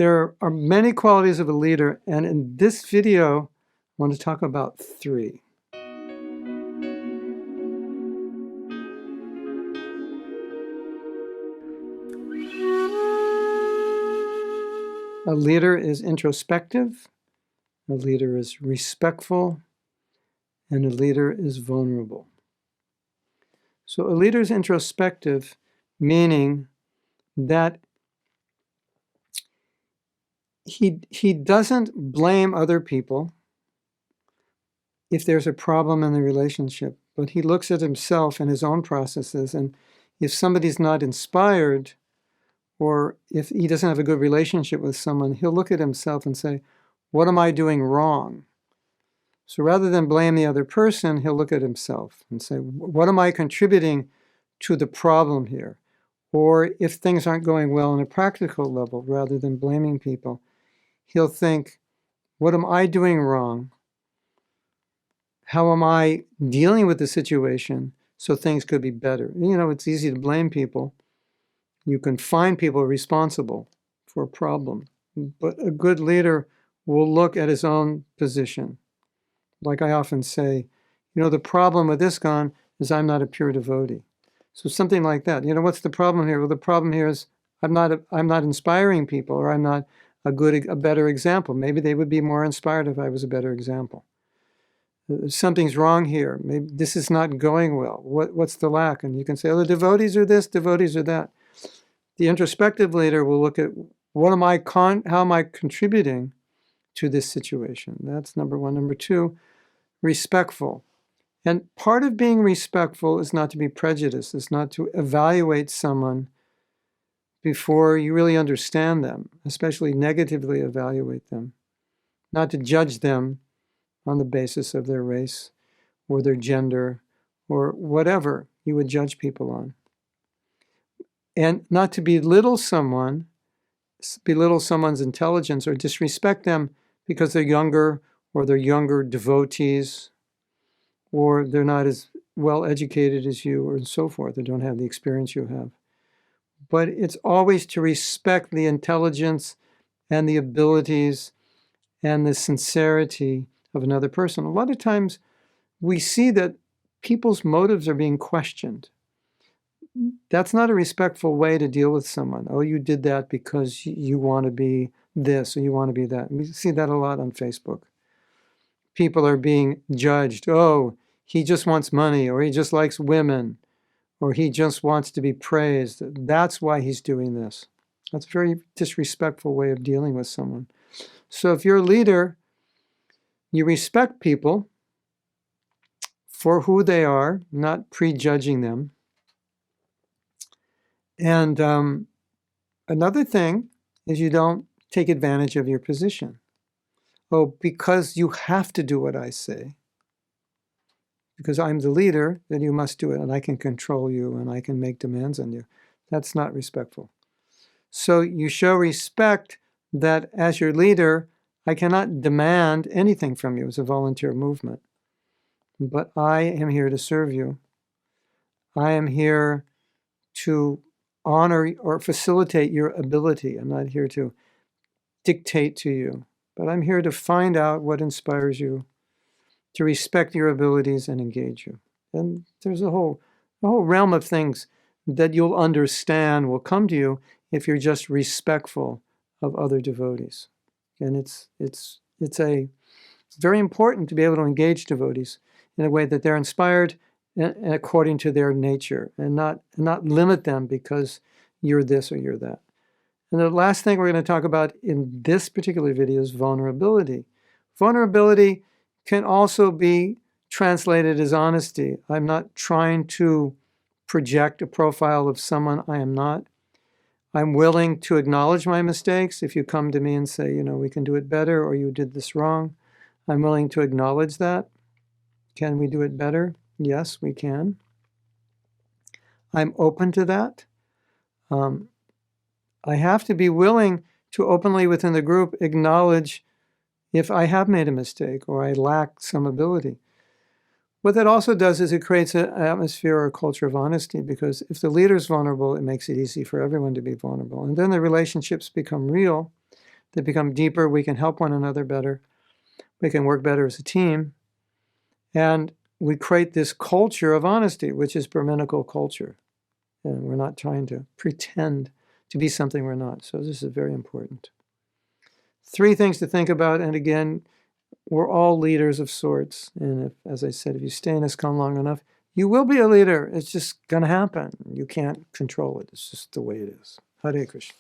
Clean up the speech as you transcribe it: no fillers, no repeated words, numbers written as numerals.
There are many qualities of a leader, and in this video, I want to talk about 3. A leader is introspective, a leader is respectful, and a leader is vulnerable. So a leader is introspective, meaning that he doesn't blame other people if there's a problem in the relationship, but he looks at himself and his own processes, and if somebody's not inspired, or if he doesn't have a good relationship with someone, he'll look at himself and say, what am I doing wrong? So rather than blame the other person, he'll look at himself and say, what am I contributing to the problem here? Or if things aren't going well on a practical level, rather than blaming people, he'll think, what am I doing wrong? How am I dealing with the situation so things could be better? You know, it's easy to blame people. You can find people responsible for a problem. But a good leader will look at his own position. Like I often say, you know, the problem with ISKCON is I'm not a pure devotee. So something like that. You know, what's the problem here? Well, the problem here is I'm not inspiring people, or I'm not a better example. Maybe they would be more inspired if I was a better example. Something's wrong here. Maybe this is not going well. What's the lack? And you can say, oh, the devotees are this, devotees are that. The introspective leader will look at how am I contributing to this situation? That's number 1. Number 2, respectful. And part of being respectful is not to be prejudiced, is not to evaluate someone before you really understand them, especially negatively evaluate them, not to judge them on the basis of their race or their gender or whatever you would judge people on. And not to belittle someone's intelligence or disrespect them because they're younger, or they're younger devotees, or they're not as well educated as you, or so forth, or don't have the experience you have. But it's always to respect the intelligence and the abilities and the sincerity of another person. A lot of times we see that people's motives are being questioned. That's not a respectful way to deal with someone. Oh, you did that because you want to be this or you want to be that. We see that a lot on Facebook. People are being judged. Oh, he just wants money, or he just likes women, or he just wants to be praised. That's why he's doing this. That's a very disrespectful way of dealing with someone. So if you're a leader, you respect people for who they are, not prejudging them. And another thing is you don't take advantage of your position. Oh, because you have to do what I say, because I'm the leader, then you must do it, and I can control you, and I can make demands on you. That's not respectful. So you show respect that as your leader, I cannot demand anything from you as a volunteer movement, but I am here to serve you. I am here to honor or facilitate your ability. I'm not here to dictate to you, but I'm here to find out what inspires you, to respect your abilities and engage you. And there's a whole realm of things that you'll understand will come to you if you're just respectful of other devotees. And it's very important to be able to engage devotees in a way that they're inspired and according to their nature, and not limit them because you're this or you're that. And the last thing we're going to talk about in this particular video is vulnerability. Vulnerability can also be translated as honesty. I'm not trying to project a profile of someone I am not. I'm willing to acknowledge my mistakes. If you come to me and say, you know, we can do it better, or you did this wrong, I'm willing to acknowledge that. Can we do it better? Yes, we can. I'm open to that. I have to be willing to openly within the group acknowledge if I have made a mistake or I lack some ability. What that also does is it creates an atmosphere or a culture of honesty, because if the leader is vulnerable, it makes it easy for everyone to be vulnerable. And then the relationships become real. They become deeper. We can help one another better. We can work better as a team. And we create this culture of honesty, which is Brahminical culture. And we're not trying to pretend to be something we're not. So this is very important. 3 things to think about. And again, we're all leaders of sorts. And if, as I said, if you stay in ISKCON long enough, you will be a leader. It's just going to happen. You can't control it. It's just the way it is. Hare Krishna.